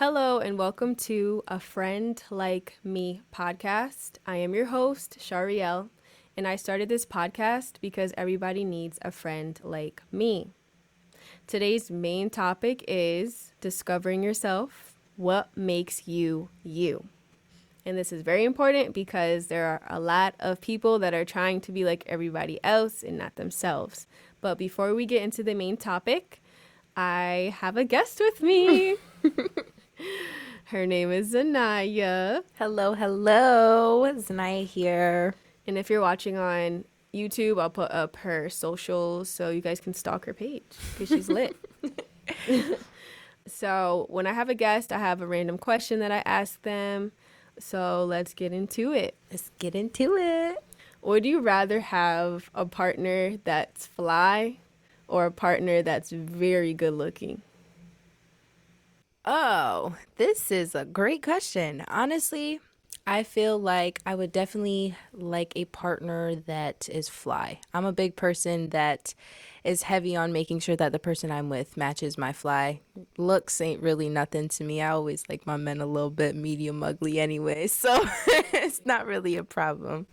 Hello and welcome to A Friend Like Me podcast. I am your host, Shariel, and I started this podcast because everybody needs a friend like me. Today's main topic is discovering yourself, what makes you you. And this is very important because there are a lot of people that are trying to be like everybody else and not themselves. But before we get into the main topic, I have a guest with me. Her name is Zhenia. Hello. Zhenia here. And if you're watching on YouTube, I'll put up her socials so you guys can stalk her page because she's lit. So when I have a guest, I have a random question that I ask them. So let's get into it. Would you rather have a partner that's fly or a partner that's very good looking? Oh, this is a great question. Honestly, I feel like I would definitely like a partner that is fly. I'm a big person that is heavy on making sure that the person I'm with matches my fly. Looks ain't really nothing to me. I always like my men a little bit medium ugly anyway, so it's not really a problem.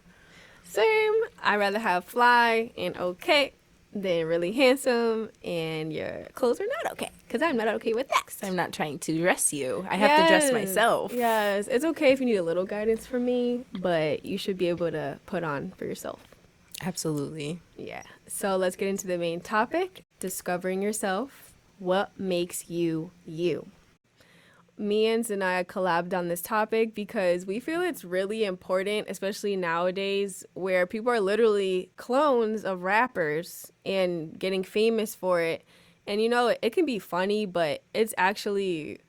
Same. I'd rather have fly and okay than really handsome and your clothes are not okay because I'm not okay with that. I'm not trying to dress you. I have to dress myself. Yes. It's okay if you need a little guidance from me, but you should be able to put on for yourself. Absolutely. Yeah. So let's get into the main topic, discovering yourself. What makes you you? Me and Zhenia collabed on this topic because we feel it's really important, especially nowadays where people are literally clones of rappers and getting famous for it. And you know, it can be funny, but it's actually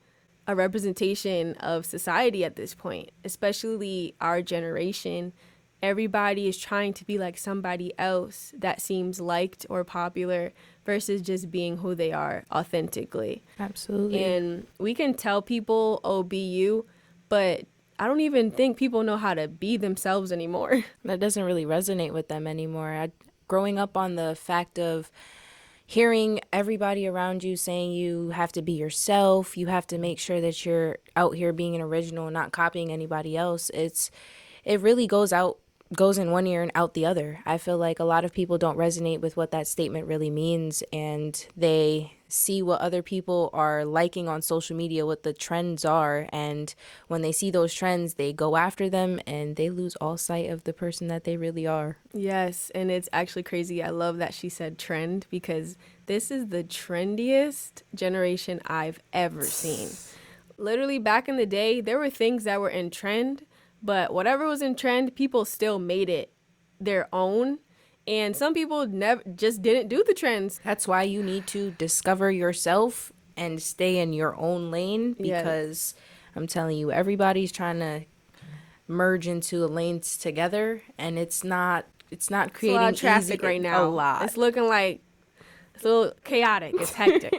a representation of society at this point, especially our generation. Everybody is trying to be like somebody else that seems liked or popular versus just being who they are authentically. Absolutely. And we can tell people, oh, be you, but I don't even think people know how to be themselves anymore. That doesn't really resonate with them anymore. Growing up on the fact of hearing everybody around you saying you have to be yourself, you have to make sure that you're out here being an original, not copying anybody else, it really goes in one ear and out the other. I feel like a lot of people don't resonate with what that statement really means, and they see what other people are liking on social media, what the trends are, and when they see those trends, they go after them and they lose all sight of the person that they really are. Yes, and it's actually crazy. I love that she said trend because this is the trendiest generation I've ever seen. Literally back in the day, there were things that were in trend, but whatever was in trend, people still made it their own. And some people never just didn't do the trends. That's why you need to discover yourself and stay in your own lane because I'm telling you, everybody's trying to merge into lanes together, and it's not creating a lot of traffic right now. A lot. It's looking like it's a little chaotic. It's hectic.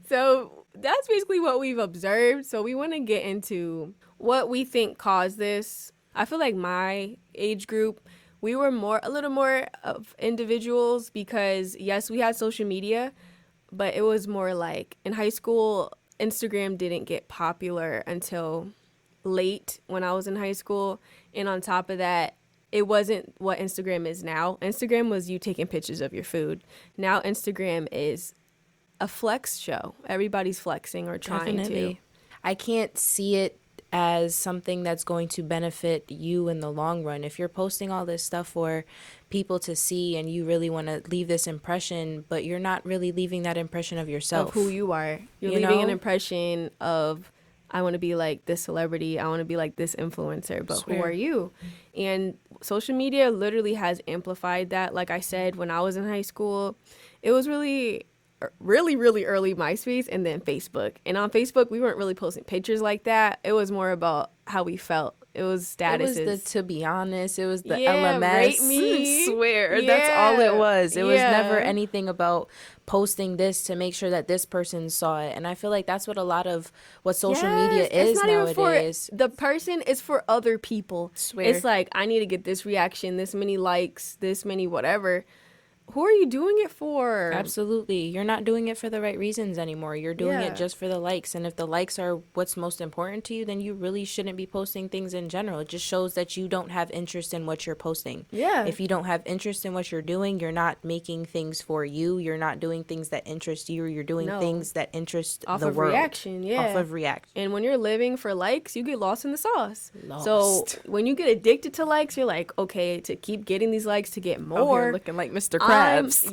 So that's basically what we've observed. So we want to get into what we think caused this. I feel like my age group, we were a little more of individuals because yes, we had social media, but it was more like in high school, Instagram didn't get popular until late when I was in high school. And on top of that, it wasn't what Instagram is now. Instagram was you taking pictures of your food. Now Instagram is a flex show. Everybody's flexing or trying Definitely. to. I can't see it as something that's going to benefit you in the long run. If you're posting all this stuff for people to see and you really want to leave this impression, but you're not really leaving that impression of yourself. Of who you are. You're leaving an impression of, I want to be like this celebrity. I want to be like this influencer. But who are you? And social media literally has amplified that. Like I said, when I was in high school, it was really early MySpace and then Facebook. And on Facebook, we weren't really posting pictures like that. It was more about how we felt. It was statuses. It was the to be honest. It was the LMS. Rate me. I swear. That's all it was. It was never Yeah. anything about posting this to make sure that this person saw it. And I feel like that's what a lot of what social media is it's not nowadays. Even for the person, it's for other people. Swear. It's like, I need to get this reaction, this many likes, this many whatever. who are you doing it for? Absolutely. You're not doing it for the right reasons anymore. You're doing Yeah. it just for the likes. And if the likes are what's most important to you, then you really shouldn't be posting things in general. It just shows that you don't have interest in what you're posting. Yeah. If you don't have interest in what you're doing, you're not making things for you. You're not doing things that interest you. You're doing No. things that interest Off the of world. reaction, yeah. Off of reaction. And when you're living for likes, you get lost in the sauce. Lost. So when you get addicted to likes, you're like, okay, to keep getting these likes, to get Out more. here looking like Mr. Krabs.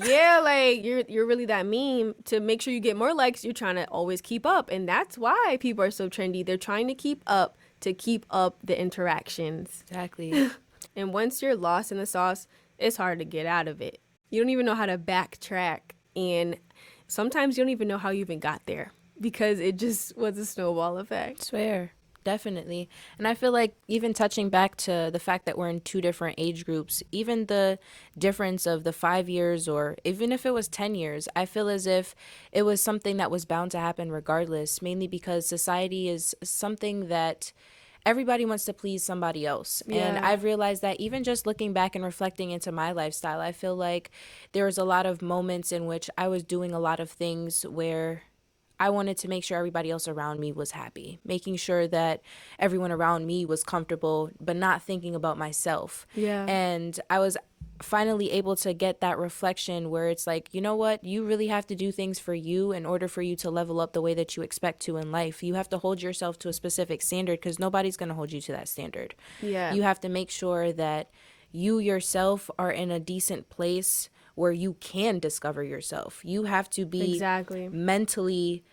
Yeah, like you're really that meme. To make sure you get more likes, you're trying to always keep up. And that's why people are so trendy. They're trying to keep up the interactions. Exactly. And once you're lost in the sauce, it's hard to get out of it. You don't even know how to backtrack. And sometimes you don't even know how you even got there because it just was a snowball effect. Swear. Definitely. And I feel like even touching back to the fact that we're in two different age groups, even the difference of the 5 years or even if it was 10 years, I feel as if it was something that was bound to happen regardless, mainly because society is something that everybody wants to please somebody else. Yeah. And I've realized that even just looking back and reflecting into my lifestyle, I feel like there was a lot of moments in which I was doing a lot of things where I wanted to make sure everybody else around me was happy, making sure that everyone around me was comfortable, but not thinking about myself. Yeah. And I was finally able to get that reflection where it's like, you know what, you really have to do things for you in order for you to level up the way that you expect to in life. You have to hold yourself to a specific standard because nobody's going to hold you to that standard. Yeah. You have to make sure that you yourself are in a decent place where you can discover yourself. You have to be Exactly. mentally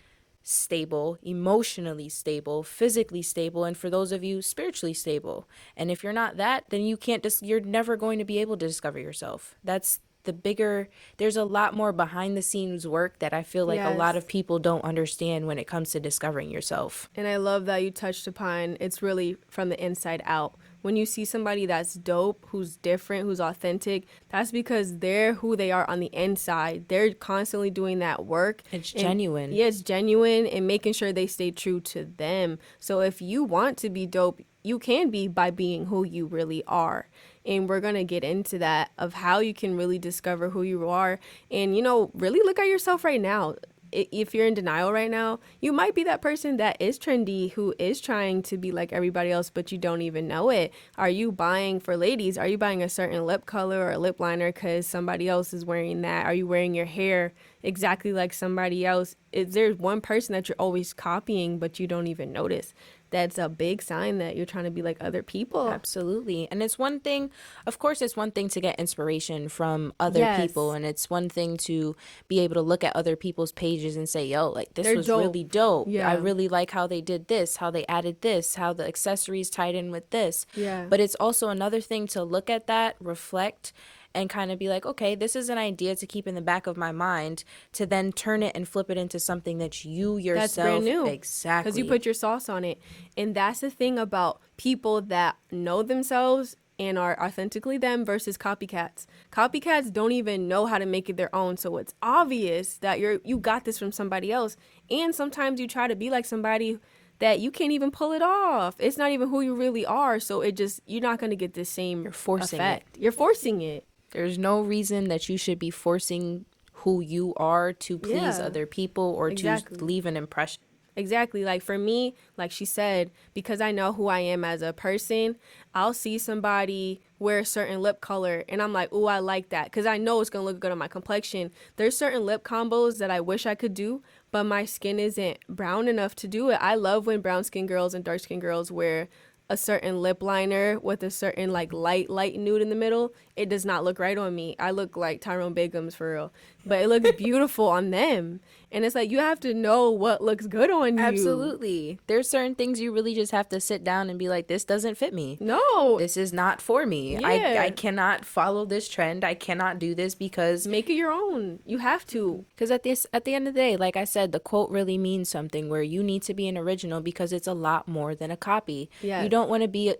stable, emotionally stable, physically stable, and for those of you, spiritually stable. And if you're not that, then you're never going to be able to discover yourself. That's the bigger, there's a lot more behind the scenes work that I feel like a lot Yes. of people don't understand when it comes to discovering yourself. And I love that you touched upon it's really from the inside out. When you see somebody that's dope, who's different, who's authentic, that's because they're who they are on the inside. They're constantly doing that work. It's And- genuine. Yeah, it's genuine and making sure they stay true to them. So if you want to be dope, you can be by being who you really are. And we're going to get into that of how you can really discover who you are. And, really look at yourself right now. If you're in denial right now, you might be that person that is trendy, who is trying to be like everybody else, but you don't even know it. Are you buying, for ladies, are you buying a certain lip color or a lip liner because somebody else is wearing that? Are you wearing your hair exactly like somebody else? Is there one person that you're always copying, but you don't even notice? That's a big sign that you're trying to be like other people. Absolutely. And it's one thing, of course, it's one thing to get inspiration from other Yes. people. And it's one thing to be able to look at other people's pages and say, yo, like this They're was dope. really dope. Yeah. I really like how they did this, how they added this, how the accessories tied in with this. Yeah. But it's also another thing to look at that, reflect, and kind of be like, okay, this is an idea to keep in the back of my mind, to then turn it and flip it into something that you yourself, That's brand new. exactly, Because you put your sauce on it. And that's the thing about people that know themselves and are authentically them versus copycats. Copycats don't even know how to make it their own. So it's obvious that you got this from somebody else. And sometimes you try to be like somebody that you can't even pull it off. It's not even who you really are. So you're not going to get the same You're forcing effect. You're forcing it. There's no reason that you should be forcing who you are to please Yeah. other people or Exactly. to leave an impression. Exactly. Like for me, like she said, because I know who I am as a person, I'll see somebody wear a certain lip color and I'm like, ooh, I like that because I know it's going to look good on my complexion. There's certain lip combos that I wish I could do, but my skin isn't brown enough to do it. I love when brown skin girls and dark skin girls wear a certain lip liner with a certain like light nude in the middle. It does not look right on me. I look like Tyrone Biggums for real, but it looks beautiful on them. And it's like, you have to know what looks good on you. Absolutely. There's certain things you really just have to sit down and be like, this doesn't fit me. No. This is not for me. Yeah. I cannot follow this trend. I cannot do this because Make it your own. You have to. at the end of the day, like I said, the quote really means something where you need to be an original because it's a lot more than a copy. Yes. You don't want to be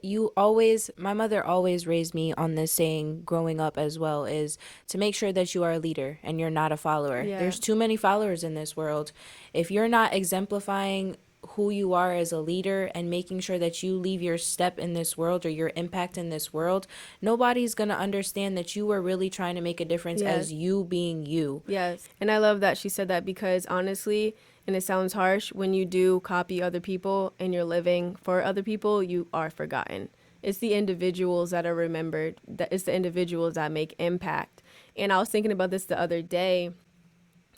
my mother always raised me on this saying growing up as well, is to make sure that you are a leader and you're not a follower. Yeah. There's too many followers in this world. If you're not exemplifying who you are as a leader and making sure that you leave your step in this world or your impact in this world, nobody's going to understand that you are really trying to make a difference as you being you. Yes. And I love that she said that, because honestly, and it sounds harsh, when you do copy other people and you're living for other people, you are forgotten. It's the individuals that are remembered. That it's the individuals that make impact. And I was thinking about this the other day,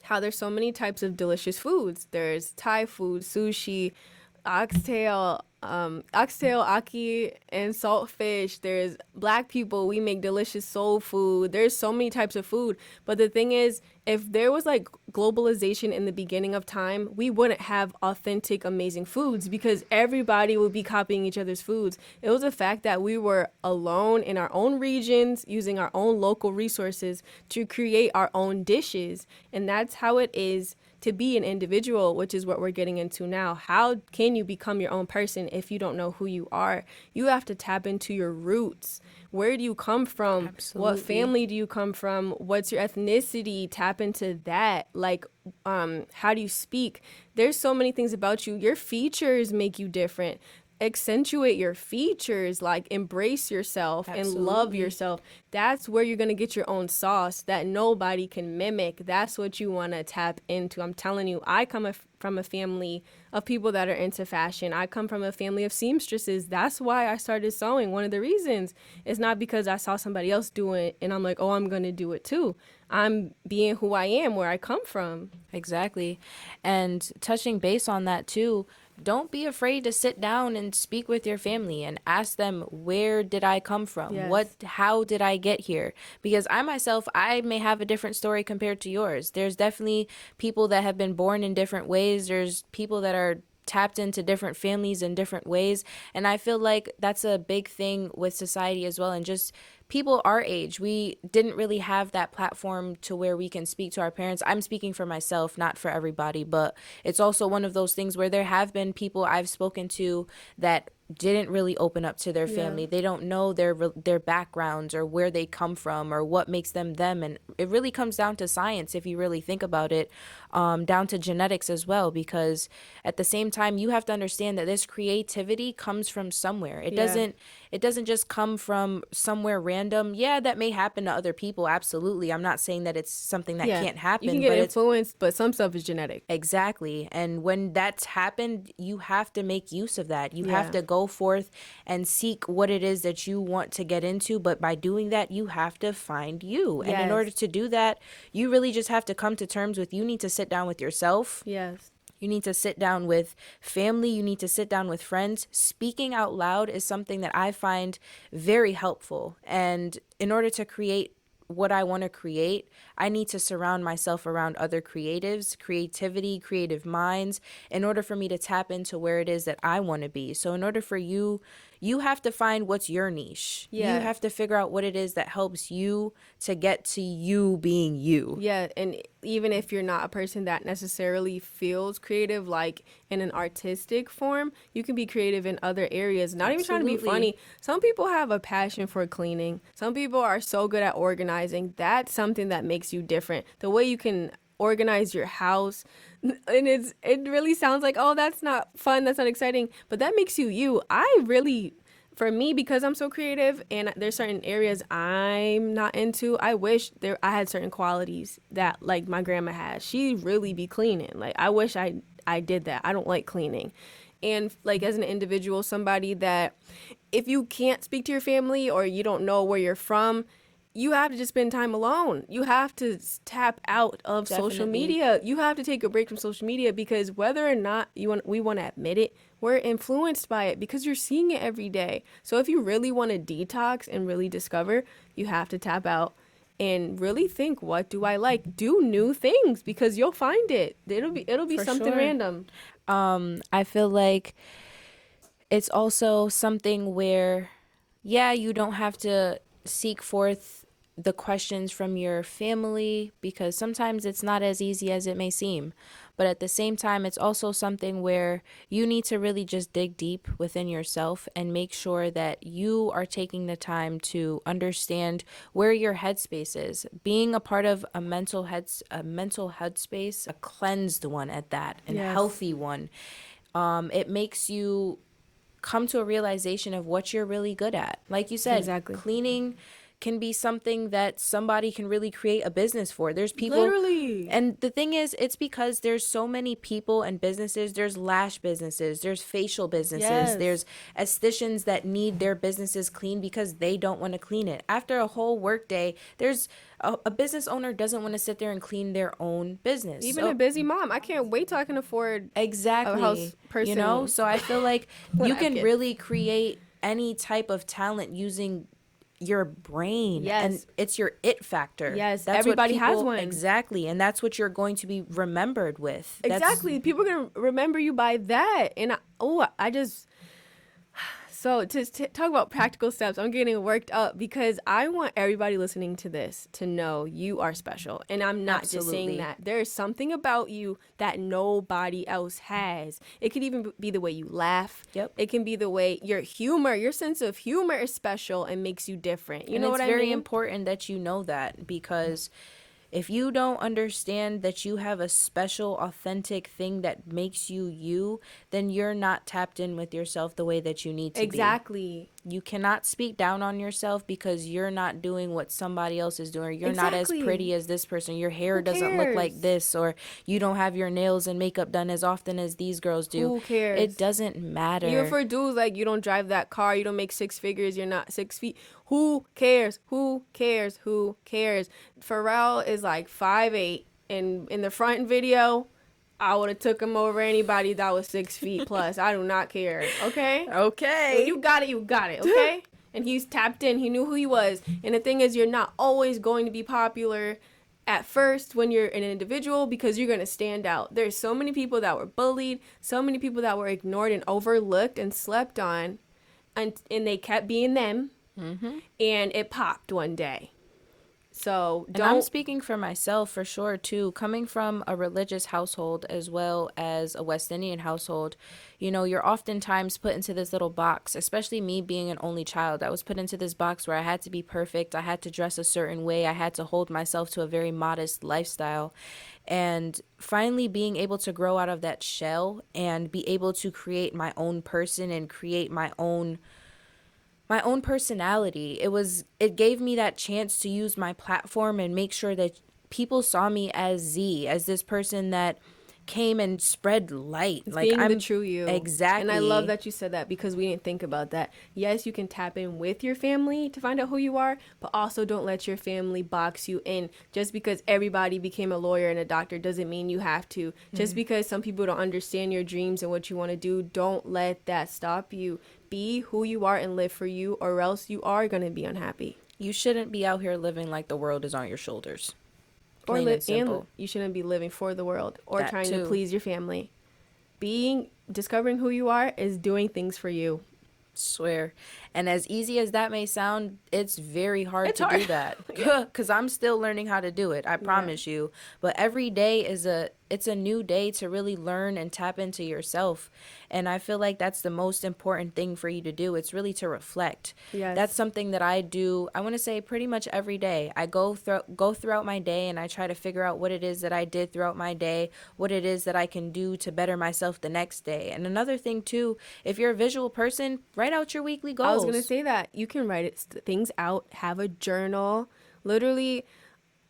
how there's so many types of delicious foods. There's Thai food, sushi, oxtail, aki, and saltfish. There's black people, we make delicious soul food. There's so many types of food. But the thing is, if there was like globalization in the beginning of time, we wouldn't have authentic, amazing foods, because everybody would be copying each other's foods. It was the fact that we were alone in our own regions, using our own local resources to create our own dishes. And that's how it is to be an individual, which is what we're getting into now. How can you become your own person if you don't know who you are? You have to tap into your roots. Where do you come from? Absolutely. What family do you come from? What's your ethnicity? Tap into that. Like, how do you speak? There's so many things about you. Your features make you different. Accentuate your features, like embrace yourself and love yourself. That's where you're going to get your own sauce that nobody can mimic. That's what you want to tap into. I'm telling you, I come from a family of people that are into fashion. I come from a family of seamstresses. That's why I started sewing. One of the reasons is not because I saw somebody else do it and I'm like, oh, I'm going to do it too. I'm being who I am, where I come from. Exactly. And touching base on that too, don't be afraid to sit down and speak with your family and ask them, where did I come from? Yes. How did I get here? Because I myself, I may have a different story compared to yours. There's definitely people that have been born in different ways. There's people that are tapped into different families in different ways. And I feel like that's a big thing with society as well. And just people our age, we didn't really have that platform to where we can speak to our parents. I'm speaking for myself, not for everybody, but it's also one of those things where there have been people I've spoken to that didn't really open up to their family. They don't know their backgrounds or where they come from or what makes them them. And it really comes down to science if you really think about it, down to genetics as well, because at the same time you have to understand that this creativity comes from somewhere. It doesn't just come from somewhere random. Yeah, that may happen to other people, absolutely. I'm not saying that it's something that can't happen. You can get influenced, but some stuff is genetic. Exactly. And when that's happened, you have to make use of that. You have to go forth and seek what it is that you want to get into. But by doing that, you have to find you. And in order to do that, you really just have to come to terms with, you need to sit down with yourself. Yes. You need to sit down with family. You need to sit down with friends. Speaking out loud is something that I find very helpful. And in order to create what I want to create, I need to surround myself around other creatives, creativity, creative minds, in order for me to tap into where it is that I want to be. So in order for you, you have to find what's your niche. Yeah. You have to figure out what it is that helps you to get to you being you. Yeah, and even if you're not a person that necessarily feels creative, like in an artistic form, you can be creative in other areas. Not even trying to be funny. Some people have a passion for cleaning. Some people are so good at organizing. That's something that makes you different. The way you can organize your house, and it really sounds like, oh, that's not fun, that's not exciting, but that makes you you. For me, because I'm so creative and there's certain areas I'm not into, I wish I had certain qualities that like my grandma has. She really be cleaning. Like, I wish I did that. I don't like cleaning. And like, as an individual, somebody that if you can't speak to your family or you don't know where you're from, you have to just spend time alone. You have to tap out of social media. You have to take a break from social media, because whether or not we want to admit it, we're influenced by it because you're seeing it every day. So if you really want to detox and really discover, you have to tap out and really think, what do I like? Do new things, because you'll find it. It'll be For something sure. random. I feel like it's also something where, yeah, you don't have to seek forth the questions from your family, because sometimes it's not as easy as it may seem. But at the same time, it's also something where you need to really just dig deep within yourself and make sure that you are taking the time to understand where your headspace is. Being a part of a mental headspace, a cleansed one at that, and Yes. healthy one, It makes you come to a realization of what you're really good at. Like you said, Exactly. cleaning can be something that somebody can really create a business for. There's people, Literally. and the thing is, it's because there's so many people and businesses. There's lash businesses, there's facial businesses, Yes. there's estheticians that need their businesses clean because they don't want to clean it. After a whole work day, there's a business owner doesn't want to sit there and clean their own business. Even a busy mom, I can't wait till I can afford Exactly. a house person. You know, so I feel like When you I can get- really create any type of talent using your brain. Yes. And it's your it factor. Yes, That's what everybody has people- one. Exactly. And that's what you're going to be remembered with. Exactly. People are going to remember you by that. And I just... So to talk about practical steps, I'm getting worked up because I want everybody listening to this to know you are special. And I'm not just Absolutely. saying that. There's something about you that nobody else has. It could even be the way you laugh. Yep. It can be the way your humor, your sense of humor is special and makes you different. You And know it's what I mean? very important that you know that, because if you don't understand that you have a special, authentic thing that makes you you, then you're not tapped in with yourself the way that you need to be. Exactly. You cannot speak down on yourself because you're not doing what somebody else is doing. You're not as Exactly. pretty as this person. Your hair Who doesn't look like cares? this, or you don't have your nails and makeup done as often as these girls do. Who cares? It doesn't matter. Even for dudes, like, you don't drive that car, you don't make 6 figures, you're not 6 feet. Who cares? Who cares? Who cares? Pharrell is like 5'8", and in the front video, I would have took him over anybody that was 6 feet plus. I do not care. Okay? Okay. When you got it, you got it. Okay? And he's tapped in. He knew who he was. And the thing is, you're not always going to be popular at first when you're an individual, because you're going to stand out. There's so many people that were bullied, so many people that were ignored and overlooked and slept on, and they kept being them. Mm-hmm. And it popped one day. So And I'm don't... speaking for myself for sure too. Coming from a religious household as well as a West Indian household, you know, you're oftentimes put into this little box, especially me being an only child. I was put into this box where I had to be perfect. I had to dress a certain way. I had to hold myself to a very modest lifestyle. And finally being able to grow out of that shell and be able to create my own person and create my own personality. It gave me that chance to use my platform and make sure that people saw me as this person that came and spread light. It's Like, being I'm the true you. Exactly. And I love that you said that, because we didn't think about that. Yes, you can tap in with your family to find out who you are, but also don't let your family box you in. Just because everybody became a lawyer and a doctor doesn't mean you have to. Just because some people don't understand your dreams and what you want to do, don't let that stop you. Be who you are and live for you, or else you are going to be unhappy. You shouldn't be out here living like the world is on your shoulders. Or Plain and simple. you shouldn't be living for the world or That trying too. to please your family. Discovering who you are is doing things for you. Swear. And as easy as that may sound, it's very hard It's to hard. do that, because I'm still learning how to do it, I promise you. But every day it's a new day to really learn and tap into yourself. And I feel like that's the most important thing for you to do. It's really to reflect. Yes. That's something that I do, I want to say, pretty much every day. I go throughout my day and I try to figure out what it is that I did throughout my day, what it is that I can do to better myself the next day. And another thing too, if you're a visual person, write out your weekly goals. I was going to say that. You can write things out, have a journal, literally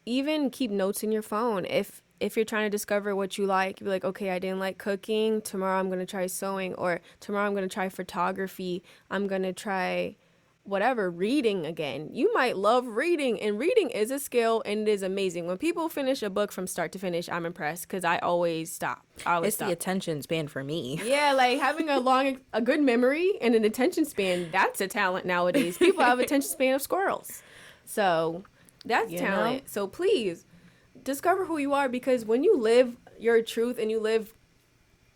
even keep notes in your phone. If you're trying to discover what you like, be like, okay, I didn't like cooking. Tomorrow I'm going to try sewing, or tomorrow I'm going to try photography. I'm going to try whatever, reading again. You might love reading, and reading is a skill, and it is amazing. When people finish a book from start to finish, I'm impressed, because I always stop. It's the attention span for me. Yeah, like having a good memory and an attention span, that's a talent nowadays. People have attention span of squirrels. So that's talent. So please discover who you are, because when you live your truth and you live,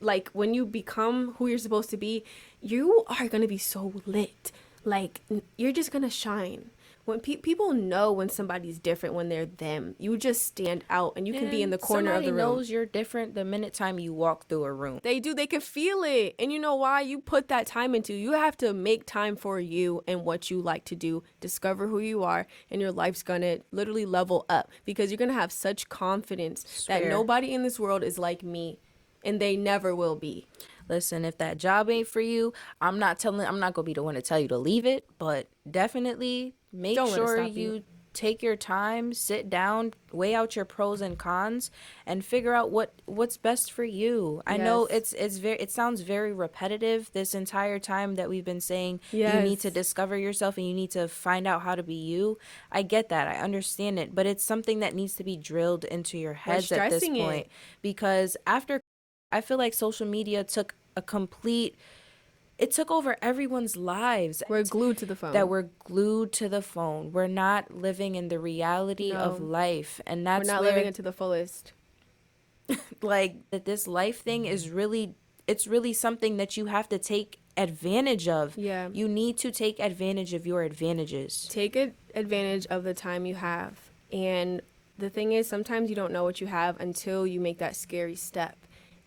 like, when you become who you're supposed to be, you are going to be so lit. Like, you're just going to shine. When people know when somebody's different, when they're them, you just stand out, and you can be in the corner of the room. Somebody knows you're different the minute time you walk through a room. They do. They can feel it. And you know why? You put that time into. You have to make time for you and what you like to do. Discover who you are, and your life's going to literally level up, because you're going to have such confidence that nobody in this world is like me, and they never will be. listen, if that job ain't for you, I'm not gonna be the one to tell you to leave it, but definitely make Don't let it sure stop you. you take your time, sit down, weigh out your pros and cons, and figure out what's best for you. I know Yes. it sounds very repetitive this entire time that we've been saying you need to Yes. discover yourself and you need to find out how to be you. I get that. I understand it, but it's something that needs to be drilled into your We're heads at this stressing point it. because after I feel like social media took a complete it took over everyone's lives We're glued to the that phone. we're glued to the phone. We're not living in the reality of No, life. And we're that's not living where it to the fullest. like that this life thing is really it's really something that you have to take advantage of. Yeah. You need to take advantage of your advantages. Take advantage of the time you have. And the thing is, sometimes you don't know what you have until you make that scary step.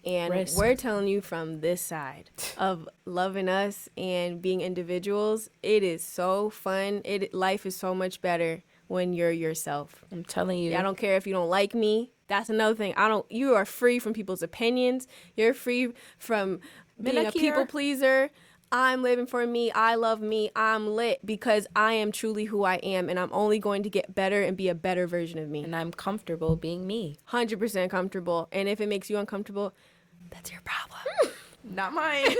And Risk. we're telling you from this side of loving us and being individuals, it is so fun. Life is so much better when you're yourself. I'm telling you. I don't care if you don't like me. That's another thing. You are free from people's opinions. You're free from being a people pleaser. I'm living for me. I love me. I'm lit because I am truly who I am, and I'm only going to get better and be a better version of me. And I'm comfortable being me. 100% comfortable. And if it makes you uncomfortable, that's your problem. Not mine.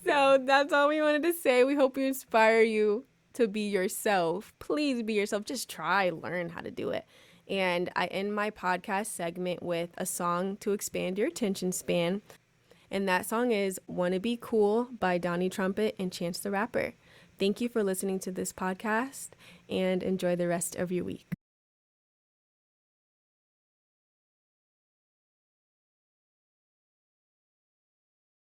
So that's all we wanted to say. We hope we inspire you to be yourself. Please be yourself. Just try, learn how to do it. And I end my podcast segment with a song to expand your attention span. And that song is Wanna Be Cool by Donnie, Trumpet, and Chance the Rapper. Thank you for listening to this podcast and enjoy the rest of your week.